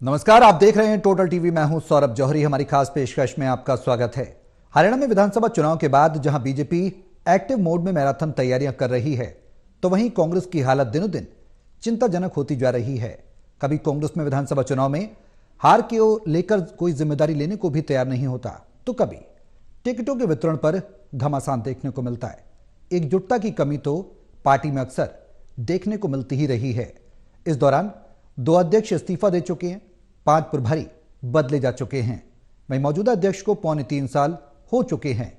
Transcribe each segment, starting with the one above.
नमस्कार, आप देख रहे हैं टोटल टीवी। मैं हूं सौरभ जौहरी। हमारी खास पेशकश में आपका स्वागत है। हरियाणा में विधानसभा चुनाव के बाद जहां बीजेपी एक्टिव मोड में मैराथन तैयारियां कर रही है, तो वहीं कांग्रेस की हालत दिनों दिन चिंताजनक होती जा रही है। कभी कांग्रेस में विधानसभा चुनाव में हार को लेकर कोई जिम्मेदारी लेने को भी तैयार नहीं होता, तो कभी टिकटों के वितरण पर घमासान देखने को मिलता है। एकजुटता की कमी तो पार्टी में अक्सर देखने को मिलती ही रही है। इस दौरान 2 अध्यक्ष इस्तीफा दे चुके हैं, 5 प्रभारी बदले जा चुके हैं। वहीं मौजूदा अध्यक्ष को 3.25 साल हो चुके हैं।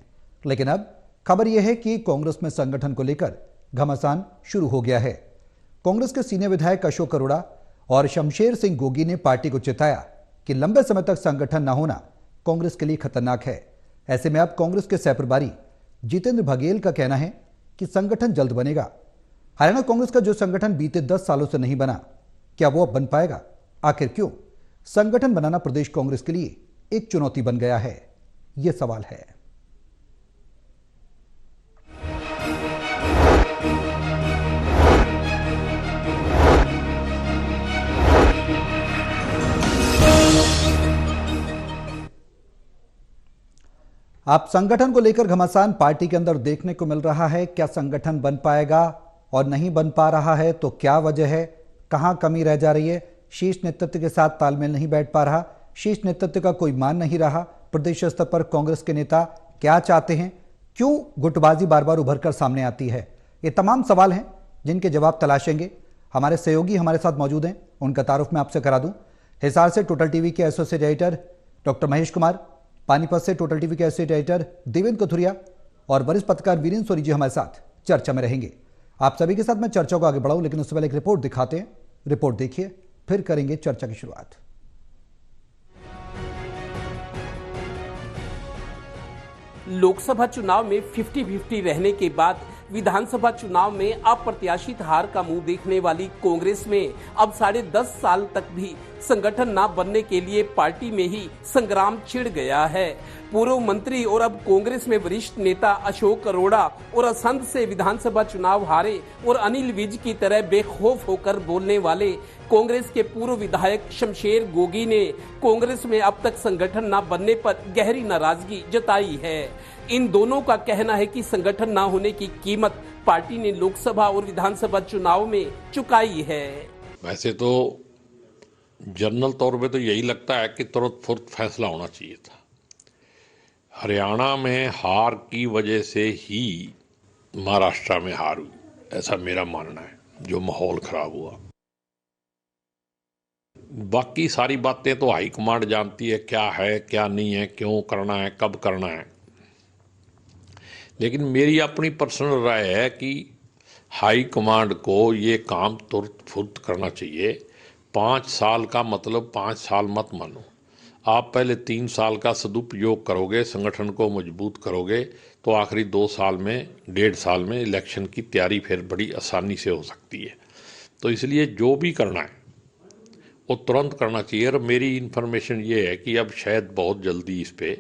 लेकिन अब खबर यह है कि कांग्रेस में संगठन को लेकर घमासान शुरू हो गया है। कांग्रेस के सीनियर विधायक अशोक अरोड़ा और शमशेर सिंह गोगी ने पार्टी को चेताया कि लंबे समय तक संगठन न होना कांग्रेस के लिए खतरनाक है। ऐसे में अब कांग्रेस के सह प्रभारी जितेंद्र बघेल का कहना है कि संगठन जल्द बनेगा। हरियाणा कांग्रेस का जो संगठन बीते 10 सालों से नहीं बना, क्या वो अब बन पाएगा? आखिर क्यों संगठन बनाना प्रदेश कांग्रेस के लिए एक चुनौती बन गया है, यह सवाल है। आप संगठन को लेकर घमासान पार्टी के अंदर देखने को मिल रहा है। क्या संगठन बन पाएगा? और नहीं बन पा रहा है तो क्या वजह है? कहां कमी रह जा रही है? शीर्ष नेतृत्व के साथ तालमेल नहीं बैठ पा रहा, शीर्ष नेतृत्व का कोई मान नहीं रहा। प्रदेश स्तर पर कांग्रेस के नेता क्या चाहते हैं? क्यों गुटबाजी बार बार उभर कर सामने आती है? ये तमाम सवाल हैं जिनके जवाब तलाशेंगे। हमारे सहयोगी हमारे साथ मौजूद हैं, उनका तारुफ मैं आपसे करा दूं। हिसार से टोटल टीवी के associate editor doctor Mahesh Kumar, Panipat से टोटल टीवी के एसोसिएट एडिटर देवेंद्र कथुरिया और वरिष्ठ पत्रकार वीरेंद्र सोरी जी हमारे साथ चर्चा में रहेंगे। आप सभी के साथ मैं चर्चा को आगे बढ़ाऊं, लेकिन उससे पहले एक रिपोर्ट दिखाते हैं। रिपोर्ट देखिए, फिर करेंगे चर्चा की शुरुआत। लोकसभा चुनाव में 50-50 रहने के बाद विधानसभा चुनाव में अप्रत्याशित हार का मुंह देखने वाली कांग्रेस में अब 10.5 साल तक भी संगठन न बनने के लिए पार्टी में ही संग्राम छिड़ गया है। पूर्व मंत्री और अब कांग्रेस में वरिष्ठ नेता अशोक अरोड़ा और असंध से विधानसभा चुनाव हारे और अनिल विज की तरह बेखौफ होकर बोलने वाले कांग्रेस के पूर्व विधायक शमशेर गोगी ने कांग्रेस में अब तक संगठन न बनने पर गहरी नाराजगी जताई है। इन दोनों का कहना है कि संगठन न होने की कीमत पार्टी ने लोकसभा और विधानसभा चुनाव में चुकाई है। वैसे तो जनरल तौर पे तो यही लगता है कि तुरंत फुर्त फैसला होना चाहिए था। हरियाणा में हार की वजह से ही महाराष्ट्र में हार हुई, ऐसा मेरा मानना है। जो माहौल खराब हुआ, बाकी सारी बातें तो हाईकमांड जानती है, क्या है क्या नहीं है, क्यों करना है, कब करना है। लेकिन मेरी अपनी पर्सनल राय है कि हाईकमांड को ये काम तुरंत फुर्त करना चाहिए। 5 साल का मतलब 5 साल मत मानो। आप पहले 3 साल का सदुपयोग करोगे, संगठन को मजबूत करोगे, तो आखिरी 2 साल में 1.5 साल में इलेक्शन की तैयारी फिर बड़ी आसानी से हो सकती है। तो इसलिए जो भी करना है वो तुरंत करना चाहिए। और मेरी इन्फॉर्मेशन ये है कि अब शायद बहुत जल्दी इस पे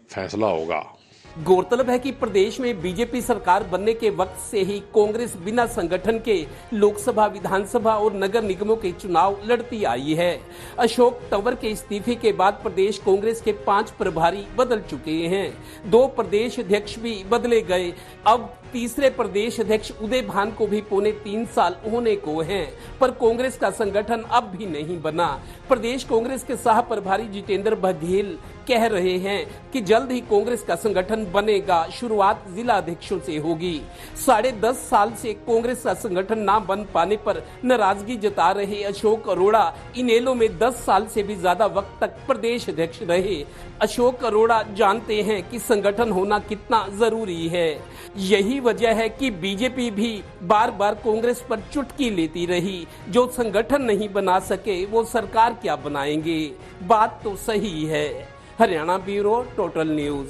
फैसला होगा। गौरतलब है कि प्रदेश में बीजेपी सरकार बनने के वक्त से ही कांग्रेस बिना संगठन के लोकसभा, विधानसभा और नगर निगमों के चुनाव लड़ती आई है। अशोक तंवर के इस्तीफे के बाद प्रदेश कांग्रेस के 5 प्रभारी बदल चुके हैं। 2 प्रदेश अध्यक्ष भी बदले गए। अब तीसरे प्रदेश अध्यक्ष उदय भान को भी 3.25 साल होने को हैं, पर कांग्रेस का संगठन अब भी नहीं बना। प्रदेश कांग्रेस के सह प्रभारी जितेंद्र बघेल कह रहे हैं कि जल्द ही कांग्रेस का संगठन बनेगा। शुरुआत जिला अध्यक्षों से होगी। 10.5 साल से कांग्रेस का संगठन न बन पाने पर नाराजगी जता रहे अशोक अरोड़ा इनेलो में 10 साल से भी ज्यादा वक्त तक प्रदेश अध्यक्ष रहे। अशोक अरोड़ा जानते हैं कि संगठन होना कितना जरूरी है। यही वजह है कि बीजेपी भी बार बार कांग्रेस पर चुटकी लेती रही। जो संगठन नहीं बना सके वो सरकार क्या बनाएंगे? बात तो सही है। Haryana bureau, total news.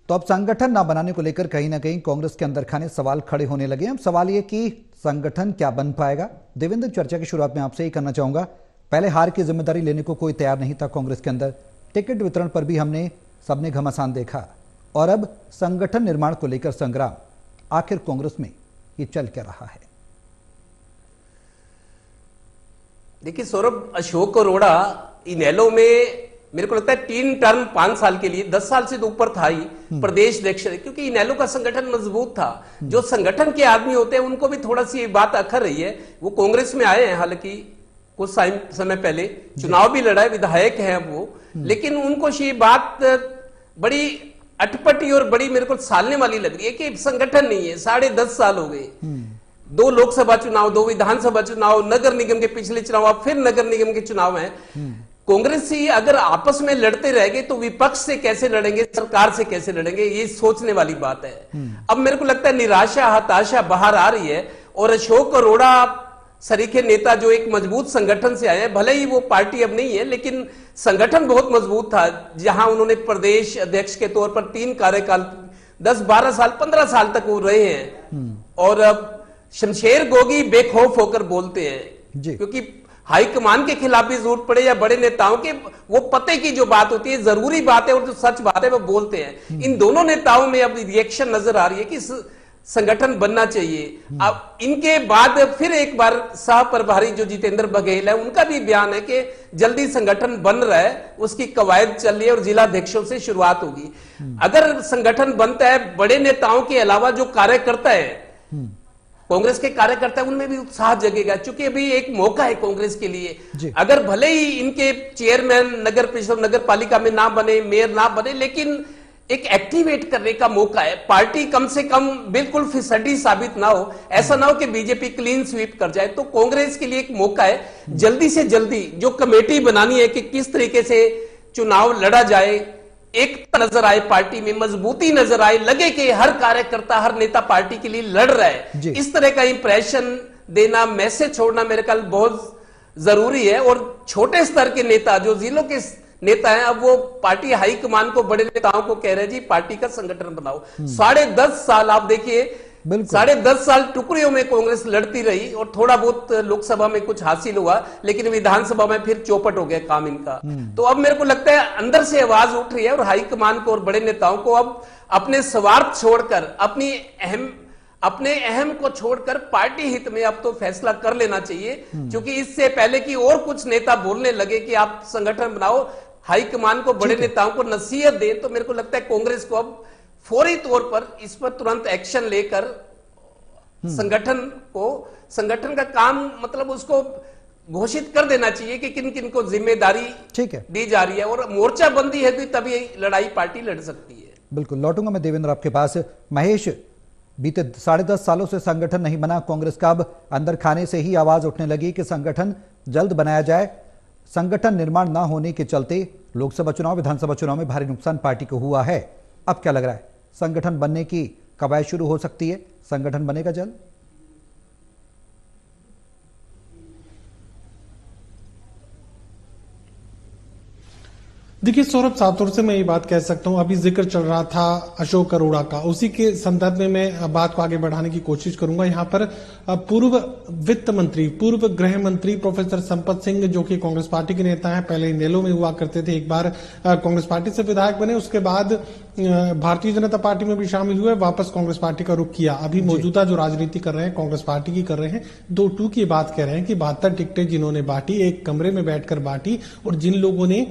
तो अब संगठन ना बनाने को लेकर कहीं ना कहीं कांग्रेस के अंदर खाने सवाल खड़े होने लगे हैं। अब सवाल ये कि संगठन क्या बन पाएगा? देवेंद्र, चर्चा की शुरुआत में आपसे ही करना चाहूंगा। पहले हार की जिम्मेदारी लेने को कोई तैयार नहीं था कांग्रेस के अंदर। टिकट वितरण पर भी हमने सबने घमासान देखा, और अब संगठन निर्माण को लेकर संग्राम। आखिर कांग्रेस में ये चल क्या रहा है? देखिए सौरभ, अशोक अरोड़ा इनेलो में मेरे को लगता है 3 टर्म 5 साल के लिए 10 साल से तो ऊपर था ही प्रदेश अध्यक्ष, क्योंकि इनेलो का संगठन मजबूत था। जो संगठन के आदमी होते हैं उनको भी थोड़ा सी बात अखर रही है। वो कांग्रेस में आए हैं, हालांकि कुछ समय पहले चुनाव भी लड़ा है, विधायक हैं वो, लेकिन उनको ये बात बड़ी अटपटी और बड़ी मेरे को सालने वाली लग रही है कि संगठन नहीं है। 10.5 साल हो गए, 2 लोकसभा चुनाव, 2 विधानसभा चुनाव, नगर निगम के पिछले चुनाव, अब फिर नगर निगम के चुनाव हैं। कांग्रेस ही अगर आपस में लड़ते रह गए तो विपक्ष से कैसे लड़ेंगे, सरकार से कैसे लड़ेंगे, ये सोचने वाली बात है। अब मेरे को लगता है निराशा, हताशा बाहर आ रही है। और अशोक अरोड़ा सरीखे नेता जो एक मजबूत संगठन से आए हैं, भले ही वो पार्टी अब नहीं है, लेकिन संगठन बहुत मजबूत था, जहां उन्होंने प्रदेश अध्यक्ष के तौर पर 3 कार्यकाल 10, 12 साल, 15 साल तक वो रहे हैं। और अब शमशेर गोगी बेखौफ होकर बोलते हैं, क्योंकि हाईकमान के खिलाफ भी जरूरत पड़े या बड़े नेताओं के, वो पते की जो बात होती है, जरूरी बात है और जो सच बात है वो बोलते हैं। इन दोनों नेताओं में अब रिएक्शन नजर आ रही है कि संगठन बनना चाहिए। अब इनके बाद फिर एक बार सह प्रभारी जो जितेंद्र बघेल है, उनका भी बयान है कि जल्दी संगठन बन रहा है, उसकी कवायद चल रही है और जिला अध्यक्षों से शुरुआत होगी। अगर संगठन बनता है, बड़े नेताओं के अलावा जो कार्यकर्ता है, कांग्रेस के कार्यकर्ता, उनमें भी उत्साह जगेगा, क्योंकि अभी एक मौका है कांग्रेस के लिए। अगर भले ही इनके चेयरमैन नगर परिषद, नगर पालिका में ना बने, मेयर ना बने, लेकिन एक एक्टिवेट करने का मौका है। पार्टी कम से कम बिल्कुल फिसड्डी साबित ना हो, ऐसा ना हो कि बीजेपी क्लीन स्वीप कर जाए। तो कांग्रेस के लिए एक मौका है, जल्दी से जल्दी जो कमेटी बनानी है कि किस तरीके से चुनाव लड़ा जाए, एक नजर आए, पार्टी में मजबूती नजर आए, लगे कि हर कार्यकर्ता, हर नेता पार्टी के लिए लड़ रहा है। इस तरह का इंप्रेशन देना, मैसेज छोड़ना मेरे ख्याल बहुत जरूरी है। और छोटे स्तर के नेता, जो जिलों के नेता हैं, अब वो पार्टी हाईकमान को, बड़े नेताओं को कह रहे हैं जी पार्टी का संगठन बनाओ। 10.5 साल आप देखिए, 10.5 साल टुकड़ियों में कांग्रेस लड़ती रही और थोड़ा बहुत लोकसभा में कुछ हासिल हुआ, लेकिन विधानसभा में फिर चौपट हो गया काम इनका। तो अब मेरे को लगता है अंदर से आवाज उठ रही है और हाईकमान को और बड़े नेताओं को अब अपने स्वार्थ छोड़कर, अपने अहम को छोड़कर पार्टी हित में अब तो फैसला कर लेना चाहिए। क्योंकि इससे पहले कि और कुछ नेता बोलने लगे कि आप संगठन बनाओ, हाईकमान को, बड़े नेताओं को नसीहत दें, तो मेरे को लगता है कांग्रेस को अब फौरी तौर पर इस पर तुरंत एक्शन लेकर संगठन का काम, मतलब उसको घोषित कर देना चाहिए कि किन किन को जिम्मेदारी दी जा रही है, और मोर्चाबंदी है तभी लड़ाई पार्टी लड़ सकती है। बिल्कुल, लौटूंगा मैं देवेंद्र आपके पास। महेश, बीते 10.5 सालों से संगठन नहीं बना कांग्रेस का, अब अंदर खाने से ही आवाज उठने लगी कि संगठन जल्द बनाया जाए। संगठन निर्माण ना होने के चलते लोकसभा चुनाव, विधानसभा चुनाव में भारी नुकसान पार्टी को हुआ है। अब क्या लग रहा है, संगठन बनने की कवायद शुरू हो सकती है? संगठन बनेगा जल्द? देखिए सौरभ, साफ तौर से मैं ये बात कह सकता हूं, अभी जिक्र चल रहा था अशोक अरोड़ा का, उसी के संदर्भ में मैं बात को आगे बढ़ाने की कोशिश करूंगा। यहां पर पूर्व वित्त मंत्री, पूर्व गृह मंत्री प्रोफेसर संपत सिंह, जो कि कांग्रेस पार्टी के नेता हैं, पहले इनेलो में हुआ करते थे, एक बार कांग्रेस पार्टी से विधायक बने, उसके बाद भारतीय जनता पार्टी में भी शामिल हुए, वापस कांग्रेस पार्टी का रुख किया। अभी मौजूदा जो राजनीति कर रहे हैं, कांग्रेस पार्टी की कर रहे हैं। 2-2 की बात कह रहे हैं कि 72 टिकटें जिन्होंने बांटी, एक कमरे में बैठकर बांटी, और जिन लोगों ने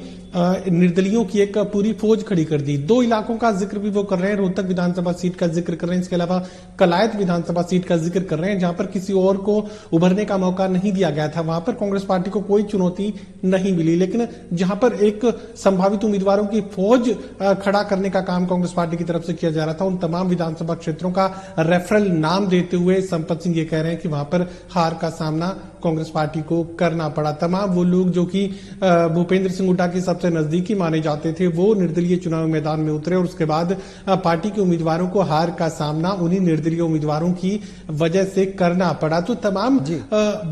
निर्दलियों की एक पूरी फौज खड़ी कर दी। 2 इलाकों का जिक्र भी वो कर रहे हैं, रोहतक विधानसभा सीट का जिक्र कर रहे हैं, इसके अलावा कलायत विधानसभा सीट का जिक्र कर रहे हैं, जहां पर किसी और को उभरने का मौका नहीं दिया गया था। वहां पर कांग्रेस पार्टी को कोई चुनौती नहीं मिली, लेकिन जहां पर एक संभावित उम्मीदवारों की फौज खड़ा करने का काम कांग्रेस पार्टी की तरफ से किया जा रहा था, उन तमाम विधानसभा क्षेत्रों का रेफरल नाम देते हुए संपत सिंह ये कह रहे हैं कि वहां पर हार का सामना कांग्रेस पार्टी को करना पड़ा। तमाम वो लोग जो कि भूपेंद्र सिंह हुड्डा की सबसे नजदीकी माने जाते थे, वो निर्दलीय चुनाव मैदान में उतरे और उसके बाद पार्टी के उम्मीदवारों को हार का सामना उन्हीं निर्दलीय उम्मीदवारों की वजह से करना पड़ा। तो तमाम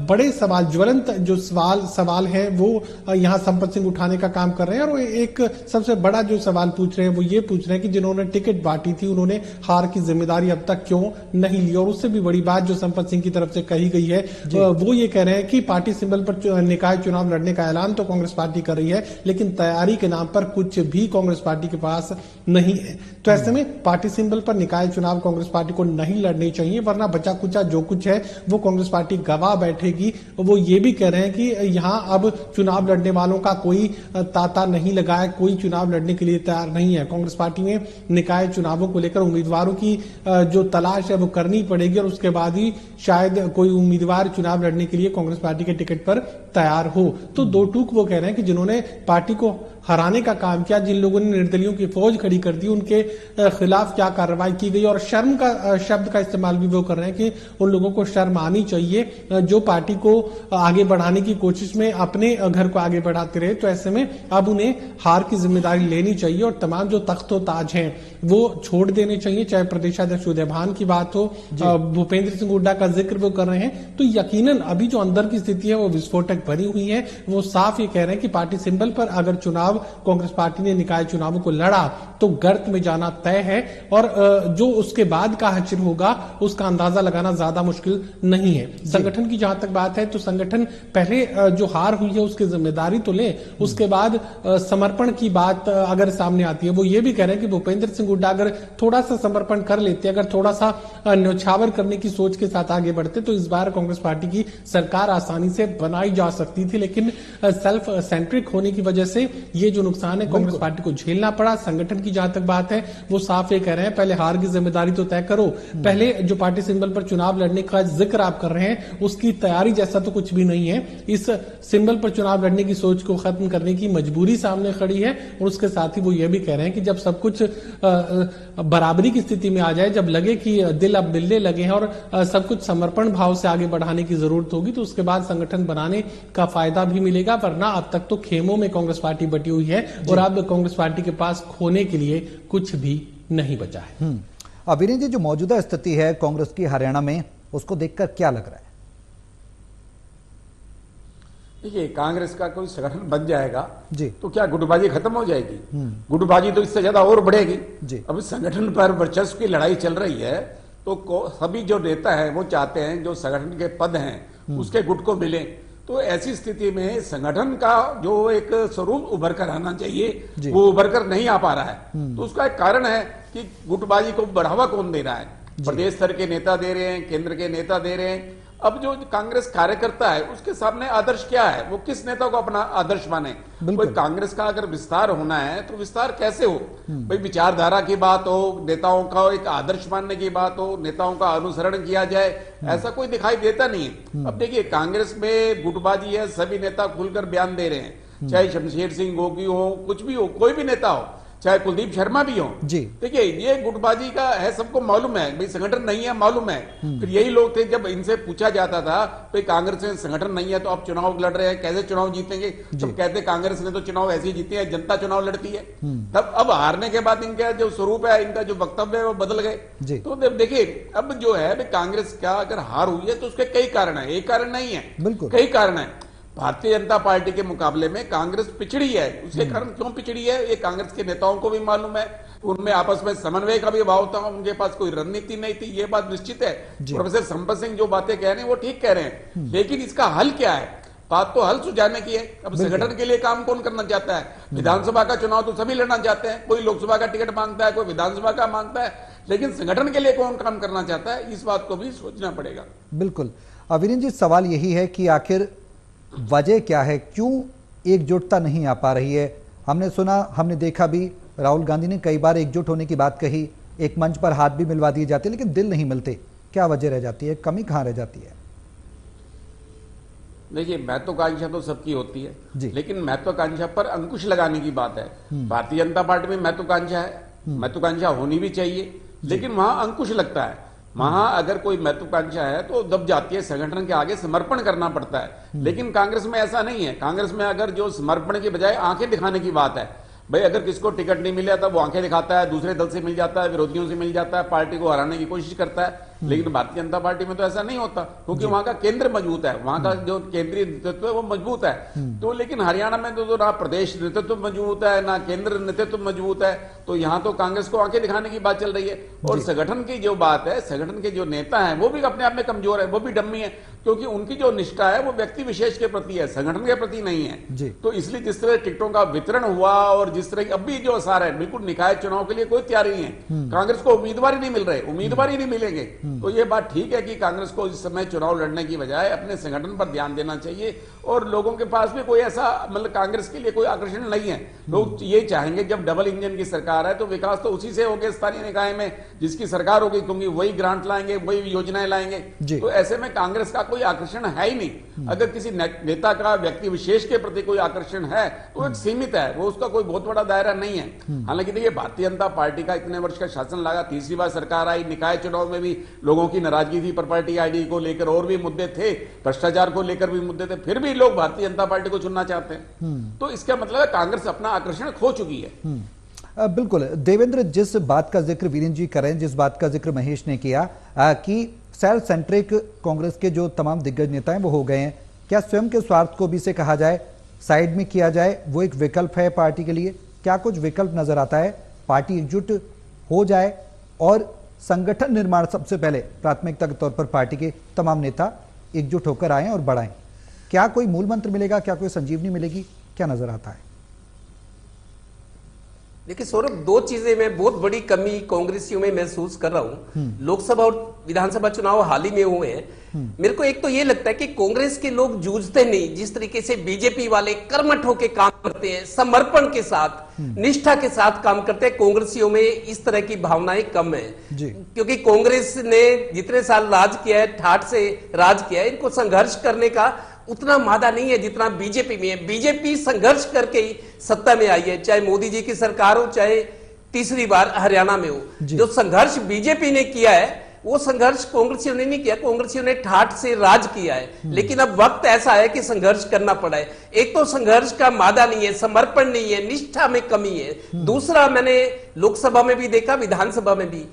बड़े सवाल, ज्वलंत जो सवाल है, वो यहां संपत सिंह उठाने का काम कर रहे हैं। और एक सबसे बड़ा जो सवाल पूछ रहे हैं वो ये पूछ रहे हैं कि जिन्होंने टिकट बांटी थी, उन्होंने हार की जिम्मेदारी अब तक क्यों नहीं ली। और उससे भी बड़ी बात जो संपत सिंह की तरफ से कही गई है, वो ये कह रहे हैं कि पार्टी सिंबल पर निकाय चुनाव लड़ने का ऐलान तो कांग्रेस पार्टी कर रही है, लेकिन तैयारी के नाम पर कुछ भी कांग्रेस पार्टी के पास नहीं है। तो ऐसे में पार्टी सिंबल पर निकाय चुनाव कांग्रेस पार्टी को नहीं लड़ने चाहिए, वरना बचा कुचा जो कुछ है वो कांग्रेस पार्टी गवा बैठेगी। वो ये भी कह रहे हैं कि यहाँ अब चुनाव लड़ने वालों का कोई तांता नहीं लगा है, कोई चुनाव लड़ने के लिए तैयार नहीं है। कांग्रेस पार्टी में निकाय चुनावों को लेकर उम्मीदवारों की जो तलाश है वो करनी पड़ेगी और उसके बाद ही शायद कोई उम्मीदवार चुनाव लड़ने के लिए कांग्रेस पार्टी के टिकट पर तैयार हो। तो दो टूक वो कह रहे हैं कि जिन्होंने पार्टी को हराने का काम किया, जिन लोगों ने निर्दलियों की फौज खड़ी कर दी, उनके खिलाफ क्या कार्रवाई की गई, और शर्म का शब्द का इस्तेमाल भी वो कर रहे हैं कि उन लोगों को शर्म आनी चाहिए जो पार्टी को आगे बढ़ाने की कोशिश में अपने घर को आगे बढ़ाते रहे। तो ऐसे में अब उन्हें हार की जिम्मेदारी लेनी चाहिए और तमाम जो तख्तो ताज हैं वो छोड़ देने चाहिए। चाहे प्रदेशाध्यक्ष उदय भान की बात हो, भूपेंद्र सिंह हुड्डा का जिक्र वो कर रहे हैं, तो यकीनन अभी जो अंदर की स्थिति है वो विस्फोटक बनी हुई है। वो साफ ये कह रहे हैं कि पार्टी सिंबल पर अगर चुनाव कांग्रेस पार्टी ने निकाय चुनावों को लड़ा तो गर्त में जाना तय है, और जो उसके बाद का हश्र होगा उसका अंदाजा लगाना ज्यादा मुश्किल नहीं है। संगठन की जहां तक बात है तो संगठन पहले जो हार हुई है उसकी जिम्मेदारी तो ले, उसके बाद समर्पण की बात अगर सामने आती है, वो ये भी कह रहे हैं कि भूपेंद्र सिंह हुड्डा अगर थोड़ा सा समर्पण कर लेते, अगर थोड़ा सा न्यौछावर करने की सोच के साथ आगे बढ़ते तो इस बार कांग्रेस पार्टी की सरकार आसानी से बनाई जा सकती थी। लेकिन सेल्फ सेंट्रिक होने की वजह से ये जो नुकसान है कांग्रेस पार्टी को झेलना पड़ा। संगठन की जहां तक बात है वो साफ ये कह रहे हैं पहले हार की जिम्मेदारी तो तय करो, पहले जो पार्टी सिंबल पर चुनाव लड़ने का जिक्र आप कर रहे हैं उसकी तैयारी जैसा तो कुछ भी नहीं है। इस सिंबल पर चुनाव लड़ने की सोच को खत्म करने की मजबूरी सामने खड़ी है, और उसके साथ ही वो ये भी कह रहे हैं कि जब सब कुछ बराबरी की स्थिति में आ जाए, जब लगे कि दिल अब मिलने लगे हैं और सब कुछ समर्पण भाव से आगे बढ़ाने की जरूरत होगी, तो उसके बाद संगठन बनाने का फायदा भी मिलेगा। वरना अब तक तो खेमों में कांग्रेस पार्टी बटी हुई है और अब कांग्रेस पार्टी के पास खोने के लिए कुछ भी नहीं बचा है। अविनीत जी, जो मौजूदा स्थिति है कांग्रेस की हरियाणा में, उसको देखकर क्या लग रहा है? देखिए, कांग्रेस का कोई संगठन बन जाएगा जी तो क्या गुटबाजी खत्म हो जाएगी? गुटबाजी तो इससे ज्यादा और बढ़ेगी जी। अब संगठन पर वर्चस्व की लड़ाई चल रही है, तो सभी जो नेता है वो चाहते हैं जो संगठन के पद हैं उसके गुट को मिले। तो ऐसी स्थिति में संगठन का जो एक स्वरूप उभर कर आना चाहिए वो उभर कर नहीं आ पा रहा है। तो उसका एक कारण है कि गुटबाजी को बढ़ावा कौन दे रहा है? प्रदेश स्तर के नेता दे रहे हैं, केंद्र के नेता दे रहे हैं। अब जो कांग्रेस कार्यकर्ता है उसके सामने आदर्श क्या है? वो किस नेता को अपना आदर्श माने? कोई कांग्रेस का अगर विस्तार होना है तो विस्तार कैसे हो? भाई विचारधारा की बात हो, नेताओं का एक आदर्श मानने की बात हो, नेताओं का अनुसरण किया जाए, ऐसा कोई दिखाई देता नहीं है। अब देखिए, कांग्रेस में गुटबाजी है, सभी नेता खुलकर बयान दे रहे हैं, चाहे शमशेर सिंह गोगी हो, कुछ भी हो, कोई भी नेता हो, चाहे कुलदीप शर्मा भी हो जी। देखिए, ये गुटबाजी का है, सबको मालूम है, भाई संगठन नहीं है, मालूम है। फिर यही लोग थे, जब इनसे पूछा जाता था भाई कांग्रेस में संगठन नहीं है तो आप चुनाव लड़ रहे हैं, कैसे चुनाव जीतेंगे? जब कहते कांग्रेस ने तो चुनाव ऐसे ही जीते हैं, जनता चुनाव लड़ती है। तब अब हारने के बाद इनका जो स्वरूप है, इनका जो वक्तव्य है वो बदल गए। तो देखिए, अब जो है कांग्रेस का अगर हार हुई है तो उसके कई कारण है, एक कारण नहीं है, कई कारण है। भारतीय जनता पार्टी के मुकाबले में कांग्रेस पिछड़ी है। उसके कारण क्यों पिछड़ी है ये कांग्रेस के नेताओं को भी मालूम है। उनमें आपस में समन्वय का भी अभाव था, उनके पास कोई रणनीति नहीं थी, ये बात निश्चित है। प्रोफेसर संपत सिंह जो बातें कह रहे हैं वो ठीक कह रहे हैं, लेकिन इसका हल क्या है? बात तो हल सुझाने की है। अब संगठन के लिए काम कौन करना चाहता है? विधानसभा का चुनाव तो सभी लड़ना चाहते हैं, कोई लोकसभा का टिकट मांगता है, कोई विधानसभा का मांगता है, लेकिन संगठन के लिए कौन काम करना चाहता है, इस बात को भी सोचना पड़ेगा। बिल्कुल। अविनीत जी, सवाल यही है कि आखिर वजह क्या है, क्यों एकजुटता नहीं आ पा रही है? हमने सुना, हमने देखा भी, राहुल गांधी ने कई बार एकजुट होने की बात कही, एक मंच पर हाथ भी मिलवा दिए जाते, लेकिन दिल नहीं मिलते। क्या वजह रह जाती है, कमी कहां रह जाती है? देखिए, महत्वाकांक्षा तो सबकी होती है, लेकिन महत्वाकांक्षा पर अंकुश लगाने की बात है। भारतीय जनता पार्टी में महत्वाकांक्षा है, महत्वाकांक्षा होनी भी चाहिए, लेकिन वहां अंकुश लगता है। वहां अगर कोई महत्वाकांक्षा है तो दब जाती है, संगठन के आगे समर्पण करना पड़ता है। लेकिन कांग्रेस में ऐसा नहीं है। कांग्रेस में अगर जो समर्पण की बजाय आंखें दिखाने की बात है, भाई अगर किसको टिकट नहीं मिला तब वो आंखें दिखाता है, दूसरे दल से मिल जाता है, विरोधियों से मिल जाता है, पार्टी को हराने की कोशिश करता है। लेकिन भारतीय जनता पार्टी में तो ऐसा नहीं होता, क्योंकि वहां का केंद्र मजबूत है, वहां का जो केंद्रीय नेतृत्व है वो मजबूत है। तो लेकिन हरियाणा में तो ना प्रदेश नेतृत्व मजबूत है, ना केंद्र नेतृत्व मजबूत है, तो यहाँ तो कांग्रेस को आंखें दिखाने की बात चल रही है। और संगठन की जो बात है, संगठन के जो नेता हैं वो भी अपने आप में कमजोर है, वो भी डम्मी है, क्योंकि उनकी जो निष्ठा है वो व्यक्ति विशेष के प्रति है, संगठन के प्रति नहीं है। तो इसलिए जिस तरह टिकटों का वितरण हुआ और जिस तरह अब भी जो असर है, बिल्कुल निकाय चुनाव के लिए कोई तैयारी नहीं है, कांग्रेस को उम्मीदवार ही नहीं मिल रहे, उम्मीदवार ही नहीं मिलेंगे। तो ये बात ठीक है कि कांग्रेस को इस समय चुनाव लड़ने की बजाय अपने संगठन पर ध्यान देना चाहिए, और लोगों के पास भी कोई ऐसा मतलब कांग्रेस के लिए कोई आकर्षण नहीं है। लोग ये चाहेंगे जब डबल इंजन की सरकार है तो विकास तो उसी से होगा स्थानीय निकाय में जिसकी सरकार होगी, क्योंकि वही ग्रांट लाएंगे, वही योजनाएं लाएंगे। तो ऐसे में कांग्रेस का कोई आकर्षण है ही नहीं। अगर किसी नेता का व्यक्ति विशेष के प्रति कोई आकर्षण है तो एक सीमित है, वो उसका कोई बहुत बड़ा दायरा नहीं है। हालांकि देखिए भारतीय जनता पार्टी का इतने वर्ष का शासन लगा, तीसरी बार सरकार आई, निकाय चुनाव में भी लोगों की नाराजगी थी प्रॉपर्टी आईडी को लेकर, और भी मुद्दे थे, भ्रष्टाचार को लेकर भी मुद्दे थे, फिर भी लोग भारतीय जनता पार्टी को चुनना चाहते हैं। तो इसका मतलब है कांग्रेस अपना आकर्षण खो चुकी है। बिल्कुल देवेंद्र, जिस बात का जिक्र वीरेंद्र जी कर रहे हैं, जिस बात का जिक्र महेश ने किया कि सेल्फ सेंट्रिक कांग्रेस के जो तमाम दिग्गज नेता हैं वो हो गए हैं, क्या स्वयं के स्वार्थ को भी से कहा जाए, साइड में किया जाए, वो एक विकल्प है पार्टी के लिए? क्या कुछ विकल्प नजर आता है? पार्टी एकजुट हो जाए और संगठन निर्माण सबसे पहले प्राथमिकता के तौर पर पार्टी के तमाम नेता एकजुट होकर आए और बढ़ाएं, क्या कोई मूल मंत्र मिलेगा? क्या कोई संजीवनी मिलेगी? क्या नजर आता है? देखिए सौरभ, दो चीजें मैं बहुत बड़ी कमी कांग्रेसियों में महसूस कर रहा हूं। लोकसभा और विधानसभा चुनाव हाल ही में हुए हैं। मेरे को एक तो ये लगता है कि कांग्रेस के लोग जूझते नहीं, जिस तरीके से बीजेपी वाले कर्मठ होकर काम करते हैं, समर्पण के साथ, निष्ठा के साथ काम करते हैं, कांग्रेसियों में इस तरह की भावनाएं कम है। क्योंकि कांग्रेस ने जितने साल राज किया है, ठाठ से राज किया है, इनको संघर्ष करने का उतना मादा नहीं है जितना बीजेपी में है। बीजेपी संघर्ष करके ही सत्ता में आई है, चाहे मोदी जी की सरकार हो, चाहे तीसरी बार हरियाणा में हो। जो संघर्ष बीजेपी ने किया है वो संघर्ष कांग्रेसियों ने नहीं किया, कांग्रेसियों ने ठाठ से राज किया है। लेकिन अब वक्त ऐसा है कि संघर्ष करना पड़ा है। एक तो संघर्ष का मादा नहीं है, समर्पण नहीं है, निष्ठा में कमी है। दूसरा, मैंने लोकसभा में भी देखा, विधानसभा में भी,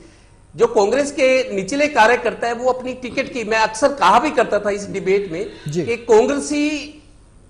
जो कांग्रेस के निचले कार्यकर्ता है वो अपनी टिकट की, मैं अक्सर कहा भी करता था इस डिबेट में कि कांग्रेसी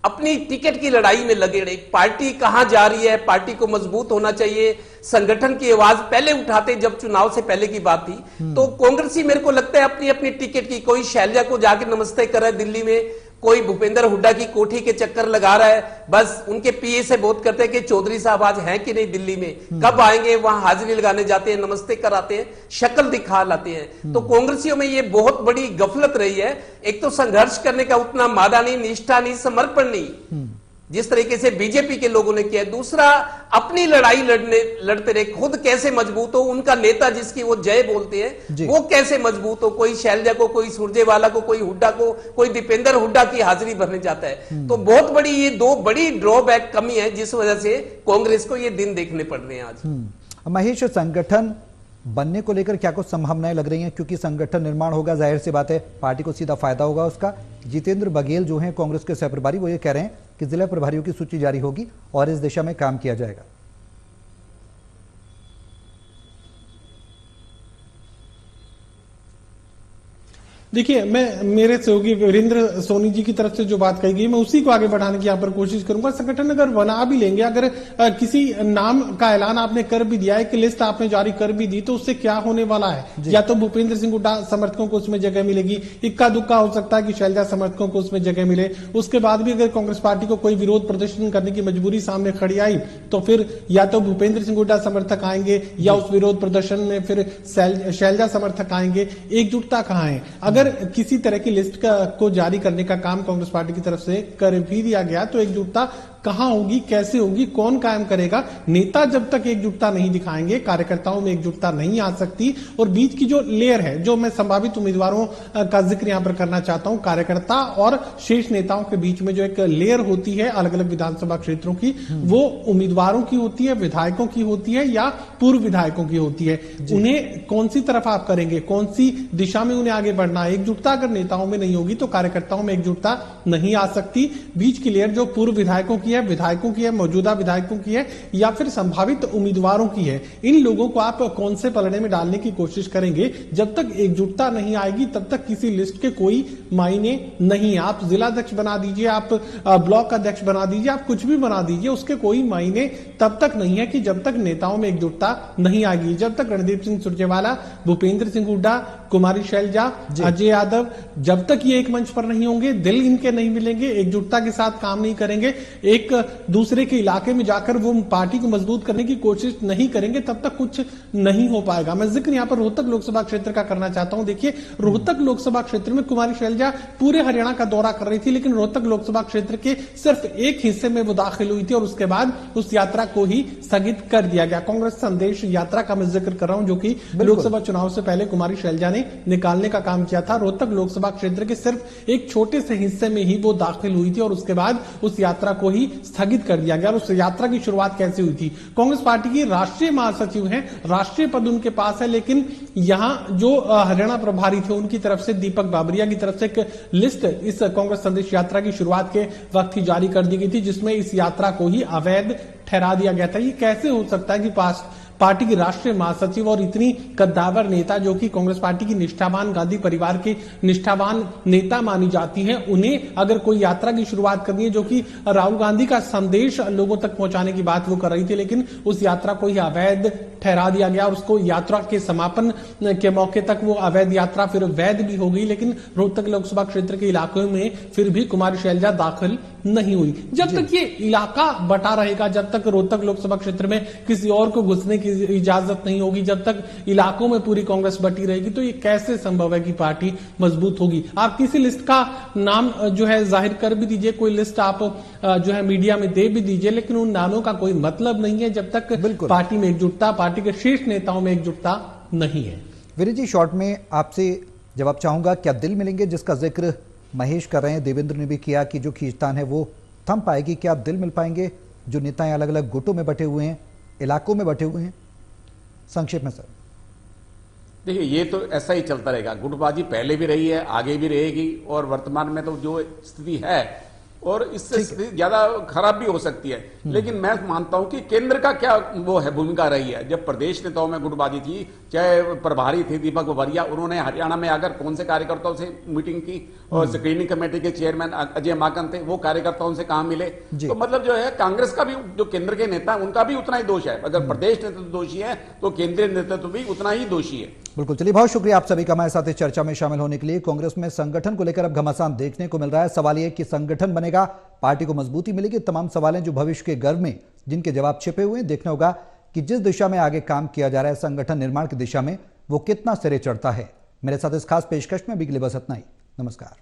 अपनी टिकट की लड़ाई में लगे रहे। पार्टी कहां जा रही है, पार्टी को मजबूत होना चाहिए, संगठन की आवाज पहले उठाते जब चुनाव से पहले की बात थी। तो कांग्रेसी मेरे को लगता है अपनी अपनी टिकट की, कोई शैलजा को जाके नमस्ते कर रहा है दिल्ली में, कोई भूपेंद्र हुड्डा की कोठी के चक्कर लगा रहा है, बस उनके पीए से बोध करते हैं कि चौधरी साहब आज हैं कि नहीं दिल्ली में, कब आएंगे, वहां हाजिरी लगाने जाते हैं, नमस्ते कराते हैं, शक्ल दिखा लाते हैं। तो कांग्रेसियों में ये बहुत बड़ी गफलत रही है। एक तो संघर्ष करने का उतना मादा नहीं, निष्ठा नहीं, समर्पण नहीं, जिस तरीके से बीजेपी के लोगों ने किया। दूसरा, अपनी लड़ाई लड़ते रहे, खुद कैसे मजबूत हो, उनका नेता जिसकी वो जय बोलते हैं वो कैसे मजबूत हो, कोई शैलजा को, कोई सुरजेवाला को, कोई हुड्डा को, कोई दीपेंद्र हुड्डा की हाजिरी भरने जाता है। तो बहुत बड़ी, ये दो बड़ी ड्रॉबैक कमी है जिस वजह से कांग्रेस को ये दिन देखने पड़ रहे हैं आज। महेश, संगठन बनने को लेकर क्या कुछ संभावनाएं लग रही हैं? क्योंकि संगठन निर्माण होगा, जाहिर सी बात है पार्टी को सीधा फायदा होगा उसका। जितेंद्र बघेल जो हैं कांग्रेस के सह प्रभारी, वो ये कह रहे हैं कि जिला प्रभारियों की सूची जारी होगी और इस दिशा में काम किया जाएगा। देखिए, मैं मेरे सहयोगी वीरेंद्र सोनी जी की तरफ से जो बात कही गई मैं उसी को आगे बढ़ाने की यहाँ पर कोशिश करूंगा। संगठन अगर बना भी लेंगे, अगर किसी नाम का ऐलान आपने कर भी दिया है, कि लिस्ट आपने जारी कर भी दी, तो उससे क्या होने वाला है? या तो भूपेंद्र सिंह हुड्डा समर्थकों को उसमें जगह मिलेगी, इक्का दुक्का हो सकता है कि शैलजा समर्थकों को उसमें जगह मिले। उसके बाद भी अगर कांग्रेस पार्टी को कोई विरोध प्रदर्शन करने की मजबूरी सामने खड़ी आई तो फिर या तो भूपेंद्र सिंह हुड्डा समर्थक आएंगे या उस विरोध प्रदर्शन में फिर शैलजा समर्थक आएंगे। एकजुटता कहां है? अगर किसी तरह की लिस्ट को जारी करने का काम कांग्रेस पार्टी की तरफ से कर भी दिया गया तो एकजुटता कहां होगी, कैसे होगी, कौन कायम करेगा? नेता जब तक एकजुटता नहीं दिखाएंगे, कार्यकर्ताओं में एकजुटता नहीं आ सकती। और बीच की जो लेयर है, जो मैं संभावित उम्मीदवारों का जिक्र यहां पर करना चाहता हूं, कार्यकर्ता और शीर्ष नेताओं के बीच में जो एक लेयर होती है अलग अलग विधानसभा क्षेत्रों की, वो उम्मीदवारों की होती है, विधायकों की होती है या पूर्व विधायकों की होती है। उन्हें कौन सी तरफ आप करेंगे, कौन सी दिशा में उन्हें आगे बढ़ना है? एकजुटता अगर नेताओं में नहीं होगी तो कार्यकर्ताओं में एकजुटता नहीं आ सकती। बीच की लेयर जो पूर्व विधायकों की है, विधायकों की है, मौजूदा विधायकों की है, या फिर संभावित उम्मीदवारों की है। इन लोगों को आप कौन से पलड़े में डालने की कोशिश करेंगे? जब तक एकजुटता नहीं आएगी तब तक किसी लिस्ट के कोई मायने नहीं है। आप जिलाध्यक्ष बना दीजिए, आप ब्लॉक अध्यक्ष बना दीजिए, आप कुछ भी बना दीजिए, उसके कोई मायने तब तक नहीं है कि जब तक नेताओं में एकजुटता नहीं आएगी। जब तक रणदीप सिंह सुरजेवाला, भूपेंद्र सिंह हुड्डा, कुमारी शैलजा, अजय यादव, जब तक ये एक मंच पर नहीं होंगे, दिल इनके नहीं मिलेंगे, एकजुटता के साथ काम नहीं करेंगे, एक दूसरे के इलाके में जाकर वो पार्टी को मजबूत करने की कोशिश नहीं करेंगे, तब तक कुछ नहीं हो पाएगा। मैं जिक्र यहां पर रोहतक लोकसभा क्षेत्र का करना चाहता हूं। देखिए, रोहतक लोकसभा क्षेत्र में कुमारी शैलजा पूरे हरियाणा का दौरा कर रही थी, लेकिन रोहतक लोकसभा क्षेत्र के सिर्फ एक हिस्से में वो दाखिल हुई थी और उसके बाद उस यात्रा को ही स्थगित कर दिया गया। कांग्रेस संदेश यात्रा का मैं जिक्र कर रहा हूं, जो कि लोकसभा चुनाव से पहले कुमारी शैलजा ने निकालने का काम किया था। रोहतक लोकसभा क्षेत्र के सिर्फ एक छोटे से हिस्से में ही वो दाखिल हुई थी और उसके बाद उस यात्रा को ही स्थगित कर दिया गया। और उस यात्रा की शुरुआत कैसे हुई थी? कांग्रेस पार्टी की राष्ट्रीय महासचिव हैं, राष्ट्रीय पद उनके पास है, लेकिन यहां जो हरियाणा प्रभारी थे उनकी तरफ से, दीपक बाबरिया की तरफ से एक लिस्ट इस कांग्रेस संदेश यात्रा की शुरुआत के वक्त ही जारी कर दी गई थी, जिसमें इस यात्रा को ही अवैध ठहरा दिया गया था। ये कैसे हो सकता है कि पार्टी की राष्ट्रीय महासचिव और इतनी कद्दावर नेता, जो कि कांग्रेस पार्टी की निष्ठावान, गांधी परिवार की निष्ठावान नेता मानी जाती हैं, उन्हें अगर कोई यात्रा की शुरुआत करनी है जो कि राहुल गांधी का संदेश लोगों तक पहुंचाने की बात वो कर रही थी, लेकिन उस यात्रा को ही अवैध ठहरा दिया गया और उसको यात्रा के समापन के मौके तक वो अवैध यात्रा फिर वैध भी हो गई। लेकिन रोहतक लोकसभा क्षेत्र के इलाकों में फिर भी कुमारी शैलजा दाखिल नहीं हुई। जब तक ये इलाका बटा रहेगा, जब तक रोहतक लोकसभा क्षेत्र में किसी और को घुसने की इजाजत नहीं होगी, जब तक इलाकों में पूरी कांग्रेस बटी रहेगी, तो ये कैसे संभव है कि पार्टी मजबूत होगी? आप किसी लिस्ट का नाम जो है जाहिर कर भी दीजिए, कोई लिस्ट आप जो है मीडिया में दे भी दीजिए, लेकिन उन नामों का कोई मतलब नहीं है जब तक पार्टी में एकजुटता, पार्टी के शीर्ष नेताओं में एकजुटता नहीं है। वीरेंद्र जी, शॉर्ट में आपसे जवाब चाहूंगा, क्या दिल मिलेंगे, जिसका जिक्र महेश कर रहे हैं, देवेंद्र ने भी किया कि जो खींचतान है वो थम पाएगी? क्या दिल मिल पाएंगे? जो नेताएं अलग अलग गुटों में बटे हुए हैं, इलाकों में बटे हुए हैं, संक्षेप में सर। देखिए, ये तो ऐसा ही चलता रहेगा। गुटबाजी पहले भी रही है, आगे भी रहेगी, और वर्तमान में तो जो स्थिति है और इससे स्थिति ज्यादा खराब भी हो सकती है। लेकिन मैं मानता हूं कि केंद्र का क्या वो है, भूमिका रही है। जब प्रदेश नेताओं में गुटबाजी थी, चाहे प्रभारी थे दीपक बाबरिया, उन्होंने हरियाणा में आकर कौन से कार्यकर्ताओं से मीटिंग की, और स्क्रीनिंग कमेटी के चेयरमैन अजय माकन थे, वो कार्यकर्ताओं से कहां मिले? तो मतलब जो है, कांग्रेस का भी, जो केंद्र के नेता, उनका भी उतना ही दोष है। अगर प्रदेश नेतृत्व दोषी है तो केंद्रीय नेतृत्व भी उतना ही दोषी है। बिल्कुल। चलिए, बहुत शुक्रिया आप सभी का हमारे साथ इस चर्चा में शामिल होने के लिए। कांग्रेस में संगठन को लेकर अब घमासान देखने को मिल रहा है। सवाल यह कि संगठन बनेगा, पार्टी को मजबूती मिलेगी? तमाम सवाल हैं जो भविष्य के गर्भ में जिनके जवाब छिपे हुए हैं। देखना होगा कि जिस दिशा में आगे काम किया जा रहा है संगठन निर्माण की दिशा में, वो कितना सिरे चढ़ता है। मेरे साथ इस खास पेशकश में अभी के लिए बस इतना ही। नमस्कार।